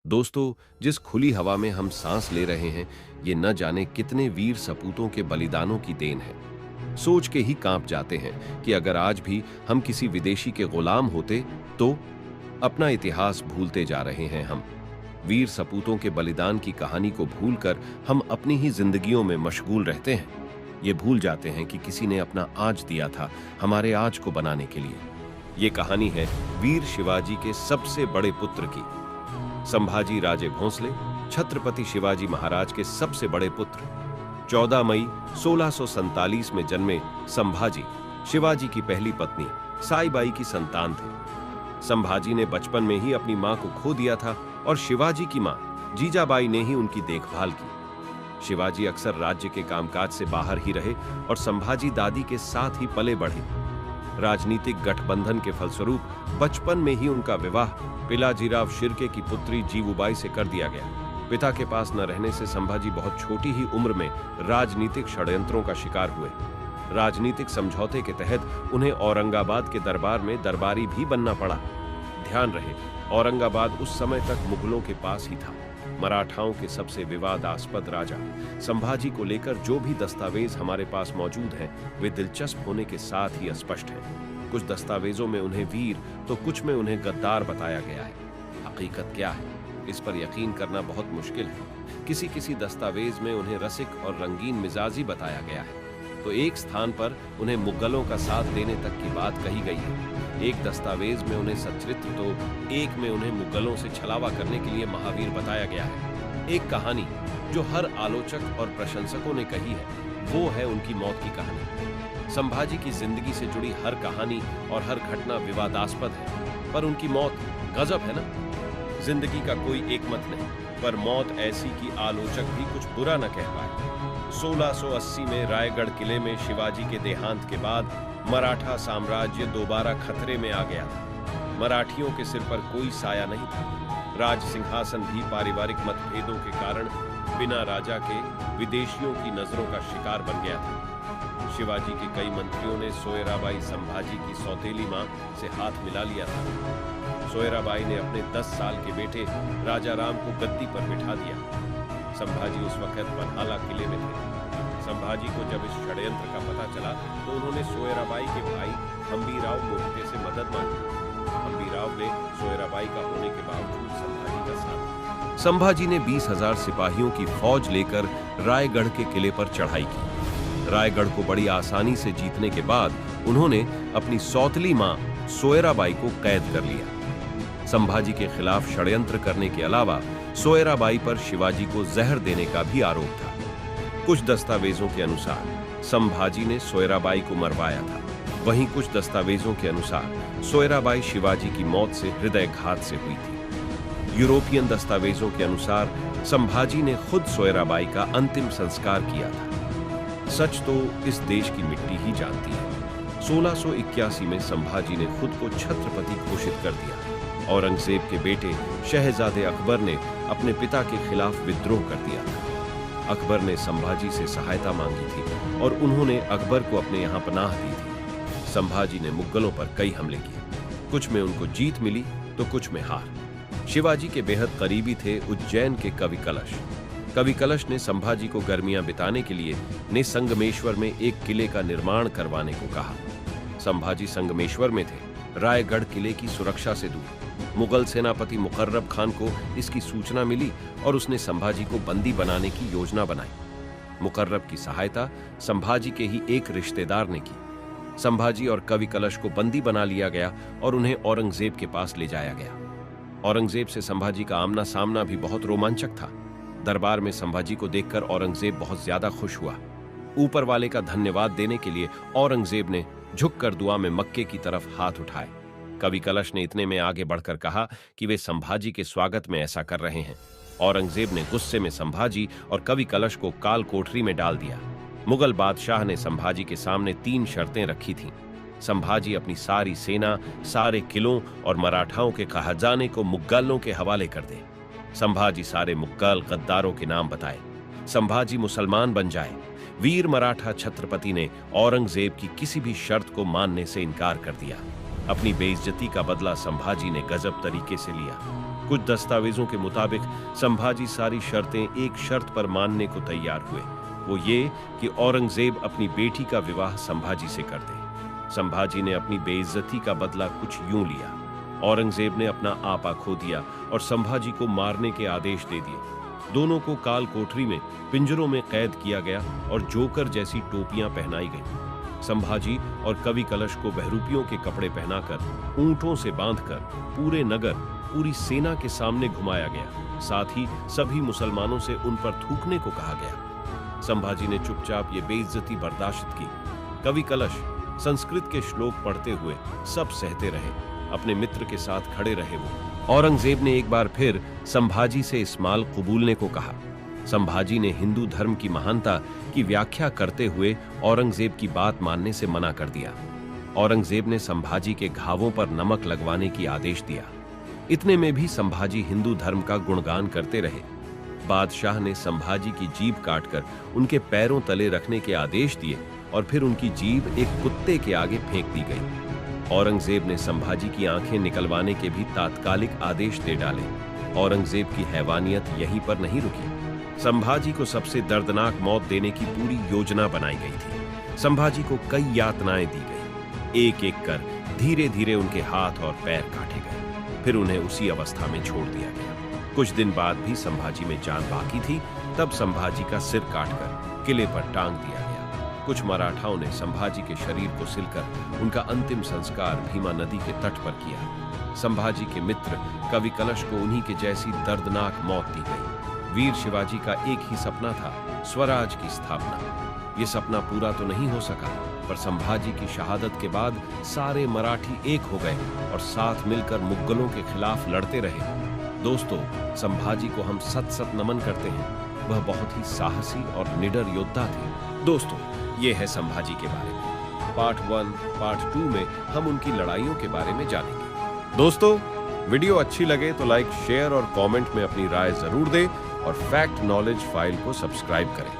दोस्तों, जिस खुली हवा में हम सांस ले रहे हैं, ये न जाने कितने वीर सपूतों के बलिदानों की देन है। सोच के ही कांप जाते हैं कि अगर आज भी हम किसी विदेशी के गुलाम होते तो अपना इतिहास भूलते जा रहे हैं हम। वीर सपूतों के बलिदान की कहानी को भूलकर हम अपनी ही जिंदगियों में मशगूल रहते हैं। ये भूल जाते हैं कि किसी ने अपना आज दिया था हमारे आज को बनाने के लिए। ये कहानी है वीर शिवाजी के सबसे बड़े पुत्र की। संभाजी राजे भोंसले छत्रपति शिवाजी महाराज के सबसे बड़े पुत्र 14 मई 1647 में जन्मे संभाजी शिवाजी की पहली पत्नी साईबाई की संतान थे। संभाजी ने बचपन में ही अपनी मां को खो दिया था और शिवाजी की मां जीजाबाई ने ही उनकी देखभाल की। शिवाजी अक्सर राज्य के कामकाज से बाहर ही रहे और संभाजी दादी के साथ ही पले बढ़े। राजनीतिक गठबंधन के फलस्वरूप बचपन में ही उनका विवाह पिलाजीराव शिर्के की पुत्री जीवुबाई से कर दिया गया। पिता के पास न रहने से संभाजी बहुत छोटी ही उम्र में राजनीतिक षड्यंत्रों का शिकार हुए। राजनीतिक समझौते के तहत उन्हें औरंगाबाद के दरबार में दरबारी भी बनना पड़ा। ध्यान रहे, औरंगाबाद उस समय तक मुगलों के पास ही था। मराठाओं के सबसे विवादास्पद राजा संभाजी को लेकर जो भी दस्तावेज हमारे पास मौजूद हैं, वे दिलचस्प होने के साथ ही अस्पष्ट हैं। कुछ दस्तावेजों में उन्हें वीर तो कुछ में उन्हें गद्दार बताया गया है। हकीकत क्या है, इस पर यकीन करना बहुत मुश्किल है। किसी किसी दस्तावेज में उन्हें रसिक और रंगीन मिजाजी बताया गया है, तो एक स्थान पर उन्हें मुगलों का साथ देने तक की बात कही गई है। एक दस्तावेज में उन्हें सच्चरित्र, तो एक में उन्हें मुगलों से छलावा करने के लिए महावीर बताया गया है। एक कहानी जो हर आलोचक और प्रशंसकों ने कही है, वो है उनकी मौत की कहानी। संभाजी की जिंदगी से जुड़ी हर कहानी और हर घटना विवादास्पद है, पर उनकी मौत गजब है ना। जिंदगी का कोई एक मत नहीं, पर मौत ऐसी कि आलोचक भी कुछ बुरा न कह पाए। 1680 में रायगढ़ किले में शिवाजी के देहांत के बाद मराठा साम्राज्य दोबारा खतरे में आ गया था। मराठियों के सिर पर कोई साया नहीं था। राज सिंहासन भी पारिवारिक मतभेदों के कारण बिना राजा के विदेशियों की नजरों का शिकार बन गया था। शिवाजी के कई मंत्रियों ने सोयराबाई संभाजी की सौतेली मां से हाथ मिला लिया था। सोयराबाई ने अपने 10 साल के बेटे राजा राम को गद्दी पर बिठा दिया। संभाजी उस वक्त बनहाला किले में थे। संभाजी को जब इस षड्यंत्र का पता चला तो उन्होंने सोयराबाई के भाई हम्बीराव मोहिते से मदद मांगी। हम्बीराव ने सोयराबाई का होने के बावजूद संभाजी का साथ दिया। संभाजी ने 20,000 सिपाहियों की फौज लेकर रायगढ़ के किले पर चढ़ाई की। रायगढ़ को बड़ी आसानी से जीतने के बाद उन्होंने अपनी सौतली मां सोयराबाई को कैद कर लिया। संभाजी के खिलाफ षड्यंत्र करने के अलावा सोयराबाई पर शिवाजी को जहर देने का भी आरोप था। कुछ दस्तावेजों के अनुसार संभाजी ने सोयराबाई को मरवाया था, वहीं कुछ दस्तावेजों के अनुसार सोयराबाई शिवाजी की मौत से हृदयघात से हुई थी। यूरोपियन दस्तावेजों के अनुसार संभाजी ने खुद सोयराबाई का अंतिम संस्कार किया था। सच तो इस देश की मिट्टी ही जानती है। 1681 में संभाजी ने खुद को छत्रपति घोषित कर दिया। औरंगजेब के बेटे शहजादे अकबर ने अपने पिता के खिलाफ विद्रोह कर दिया था। अकबर ने संभाजी से सहायता मांगी थी और उन्होंने अकबर को अपने यहाँ पनाह दी थी। संभाजी ने मुगलों पर कई हमले किए, कुछ में उनको जीत मिली तो कुछ में हार। शिवाजी के बेहद करीबी थे उज्जैन के कवि कलश। कवि कलश ने संभाजी को गर्मियां बिताने के लिए संगमेश्वर में एक किले का निर्माण करवाने को कहा। संभाजी संगमेश्वर में थे, रायगढ़ किले की सुरक्षा से दूर। मुगल सेनापति मुकर्रब खान को इसकी सूचना मिली और उसने संभाजी को बंदी बनाने की योजना बनाई। मुकर्रब की सहायता संभाजी के ही एक रिश्तेदार ने की। संभाजी और कवि कलश को बंदी बना लिया गया और उन्हें औरंगजेब के पास ले जाया गया। औरंगजेब से संभाजी का आमना सामना भी बहुत रोमांचक था। दरबार में संभाजी को देखकर औरंगजेब बहुत ज्यादा खुश हुआ। ऊपर वाले का धन्यवाद देने के लिए औरंगजेब ने झुककर दुआ में मक्के की तरफ हाथ उठाए। कवि कलश ने इतने में आगे बढ़कर कहा कि वे संभाजी के स्वागत में ऐसा कर रहे हैं। औरंगजेब ने गुस्से में संभाजी और कवि कलश को काल कोठरी में डाल दिया। मुगल बादशाह ने संभाजी के सामने 3 शर्तें रखी थीं। संभाजी अपनी सारी सेना, सारे किलों और मराठाओं के खजाने को मुगलों के हवाले कर दे। संभाजी सारे मुगल गद्दारों के नाम बताए। संभाजी मुसलमान बन जाए। वीर मराठा छत्रपति ने औरंगजेब की किसी भी शर्त को मानने से इनकार कर दिया। अपनी बेइज्जती का बदला संभाजी ने गजब तरीके से लिया। कुछ दस्तावेजों के मुताबिक संभाजी सारी शर्तें एक शर्त पर मानने को तैयार हुए, वो ये कि औरंगजेब अपनी बेटी का विवाह संभाजी से कर दे। संभाजी ने अपनी बेइज्जती का बदला कुछ यूं लिया। औरंगजेब ने अपना आपा खो दिया और संभाजी को मारने के आदेश दे दिए। दोनों को काल कोठरी में पिंजरों में कैद किया गया और जोकर जैसी टोपियां पहनाई गईं। संभाजी और कवि कलश को बहरूपियों के कपड़े पहनाकर ऊंटों से बांधकर पूरे नगर, पूरी सेना के सामने घुमाया गया। साथ ही सभी मुसलमानों से उन पर थूकने को कहा गया। संभाजी ने चुपचाप ये बेइज्जती बर्दाश्त की। कवि कलश संस्कृत के श्लोक पढ़ते हुए सब सहते रहे, अपने मित्र के साथ खड़े रहे। वो औरंगजेब ने एक बार फिर संभाजी से इस्माल कबूलने को कहा। संभाजी ने हिंदू धर्म की महानता की व्याख्या करते हुए औरंगजेब की बात मानने से मना कर दिया। औरंगजेब ने संभाजी के घावों पर नमक लगवाने की आदेश दिया। इतने में भी संभाजी हिंदू धर्म का गुणगान करते रहे। बादशाह ने संभाजी की जीभ काटकर उनके पैरों तले रखने के आदेश दिए और फिर उनकी जीभ एक कुत्ते के आगे फेंक दी गई। औरंगजेब ने संभाजी की आंखें निकलवाने के भी तात्कालिक आदेश दे डाले। औरंगजेब की हैवानियत यहीं पर नहीं रुकी। संभाजी को सबसे दर्दनाक मौत देने की पूरी योजना बनाई गई थी। संभाजी को कई यातनाएं दी गई। एक एक कर धीरे धीरे उनके हाथ और पैर काटे गए, फिर उन्हें उसी अवस्था में छोड़ दिया गया। कुछ दिन बाद भी संभाजी में जान बाकी थी, तब संभाजी का सिर काटकर किले पर टांग दिया गया। कुछ मराठाओं ने संभाजी के शरीर को सिलकर उनका अंतिम संस्कार भीमा नदी के तट पर किया। संभाजी के मित्र कवि कलश को उन्हीं के जैसी दर्दनाक मौत दी गई। वीर शिवाजी का एक ही सपना था, स्वराज की स्थापना। ये सपना पूरा तो नहीं हो सका, पर संभाजी की शहादत के बाद सारे मराठी एक हो गए और साथ मिलकर मुगलों के खिलाफ लड़ते रहे। दोस्तों, संभाजी को हम सत सत नमन करते हैं। वह बहुत ही साहसी और निडर योद्धा थे। दोस्तों, ये है संभाजी के बारे में। पार्ट 1, पार्ट 2 में हम उनकी लड़ाइयों के बारे में जानेंगे। दोस्तों, वीडियो अच्छी लगे तो लाइक, शेयर और कमेंट में अपनी राय जरूर दें और फैक्ट नॉलेज फाइल को सब्सक्राइब करें।